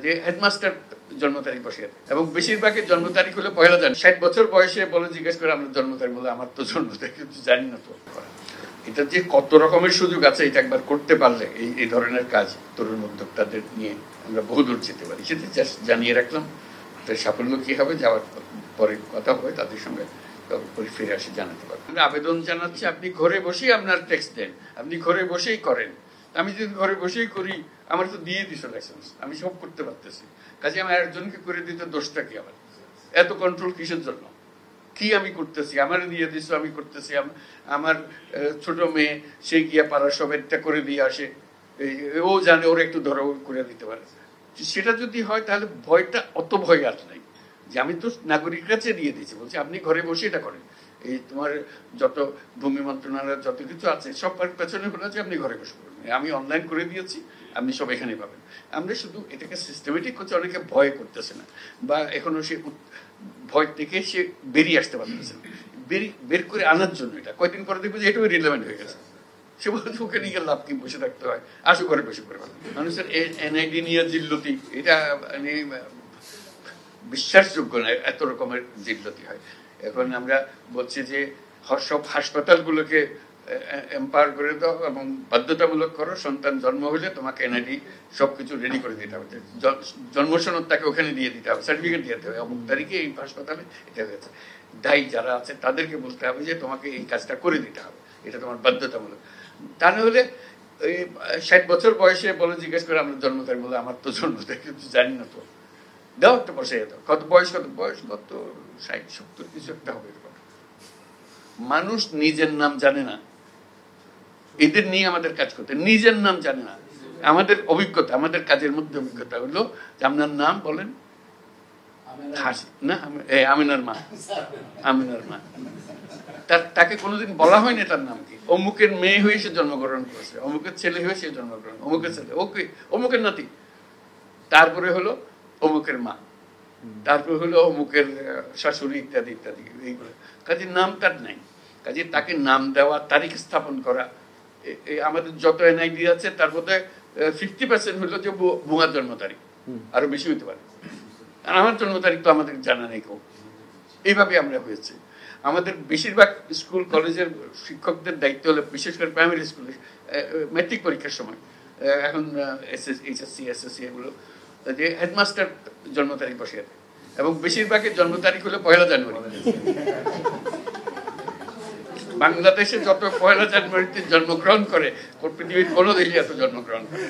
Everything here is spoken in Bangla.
যে হেডমাস্টার জন্ম তারিখ বসে এবং বেশিরভাগের জন্ম তারিখ হলো 1 জানুয়ারি। 60 বছর বয়সে বলে জিজ্ঞেস করে আমরা জন্ম তারিখ বলে আমার তো জন্ম তারিখ জানি না তো। এটা যে কত রকমের সুযোগ আছে এটা একবার করতে পারলে এই ধরনের কাজ তরুণ উদ্যোক্তাদের নিয়ে আমরা বহুদূর যেতে পারি। সেটা জানিয়ে রাখলাম। সাফল্য কি হবে যাওয়ার পরে কথা হবে তাদের সঙ্গে ফিরে আসে জানাতে পারবো। আমরা আবেদন জানাচ্ছি আপনি ঘরে বসেই আপনার ট্যাক্স দেন, আপনি ঘরে বসেই করেন। আমি যদি ঘরে বসেই করি আমার তো দিয়ে দিছো লাইসেন্স, আমি সব করতে পারতেছি। কাজে আমার একজনকে করে দিতে দোষটা কি? আমার এত কন্ট্রোল কিসের জন্য? কি আমি করতেছি? আমার দিয়ে দিছো, আমি করতেছি। আমার ছোট মেয়ে সে গিয়া পাড়ার সব একটা করে দিয়ে আসে, ও জানে ওর একটু ধরো করে দিতে পারে। সেটা যদি হয় তাহলে ভয়টা অত ভয় আর নাই যে আমি তো নাগরিকের কাছে দিয়ে দিয়েছি, বলছি আপনি ঘরে বসে এটা করেন। এই তোমার যত ভূমি মন্ত্রণালয় যত কিছু আছে সব পেছনে হলো যে আপনি ঘরে বসে করবেন, আমি অনলাইন করে দিয়েছি, আপনি সব এখানে পাবেন। আমরা শুধু এটাকে সিস্টেমেটিক করছি, অনেকে ভয় করতেছে না বা এখনো সে ভয় থেকে সে বেরিয়ে আসতে পারতেছে না। বের করে আনার জন্য এটা কয়েকদিন পরে দেখবো যে এটাও রিলেভেন্ট হয়ে গেছে। সে বলছে ওকে নিয়ে লাভ কি, বসে থাকতে হয়, আসো ঘরে বসে করে পাবেন। মানুষের এনআইডি নিয়ে জিল্লতি, এটা মানে বিশ্বাসযোগ্য না, এত রকমের জিল্লতি হয়। এখন আমরা বলছি যে সব হাসপাতালগুলোকে এম্পাওয়ার করে দাও এবং বাধ্যতামূলক করো, সন্তান জন্ম হলে তোমাকে এনআইডি সবকিছু রেডি করে দিতে হবে, জন্ম সনদ তাকে ওখানে দিয়ে দিতে হবে, সার্টিফিকেট দিতে হবে, অমুক তারিখে এই হাসপাতালে এটা হয়েছে। দায়ী যারা আছে তাদেরকে বলতে হবে যে তোমাকে এই কাজটা করে দিতে হবে, এটা তোমার বাধ্যতামূলক। তা না হলে ওই 60 বছর বয়সে বলে জিজ্ঞেস করে আমরা জন্ম তারিখ বলে আমার তো জন্ম তারিখ জানি না তো। দাও একটা বসে দাও, কত বয়স কত 60 70 কিছু একটা হবে। মানুষ নিজের নাম জানে না, এদের নিয়ে আমাদের কাজ করতে, নিজের নাম জানে না। আমাদের অভিজ্ঞতা, আমাদের কাজের মধ্যে অভিজ্ঞতা হলো যে আপনার নাম বলেন, না আমিনার মা, আমিনার মা, তাকে কোনোদিন বলা হয়নি তার নাম কি। অমুকের মেয়ে হয়ে সে জন্মগ্রহণ করেছে, অমুকের ছেলে হয়ে সে জন্মগ্রহণ, অমুকের ছেলে ওকে অমুকের নাতি, তারপরে হলো অমুকের মা, তারপরে হলো অমুকের শাশুড়ি ইত্যাদি ইত্যাদি, এইগুলো। কাজে নাম তার নাই। কাজে তাকে নাম দেওয়া, তারিখ স্থাপন করা, আমাদের যত এনআইডি আছে তার মধ্যে 50% হলো যে ভুয়া জন্ম তারিখ, আরো বেশি হইতে পারে। আর আমার জন্ম তারিখ তো আমাদের জানা নেই কেউ। এইভাবে আমরা হয়েছে। আমাদের বেশিরভাগ স্কুল কলেজের শিক্ষকদের দায়িত্ব হলো, বিশেষ করে প্রাইমারি স্কুলে ম্যাট্রিক পরীক্ষার সময়, এখন এইচএসসি এসএসসি এগুলো, যে হেডমাস্টার জন্ম তারিখ বসে এবং বেশিরভাগের জন্ম তারিখ হলো 1 জানুয়ারি। বাংলাদেশে যত 1 জানুয়ারিতে জন্মগ্রহণ করে পৃথিবীর কোনো দেশে এত জন্মগ্রহণ করে।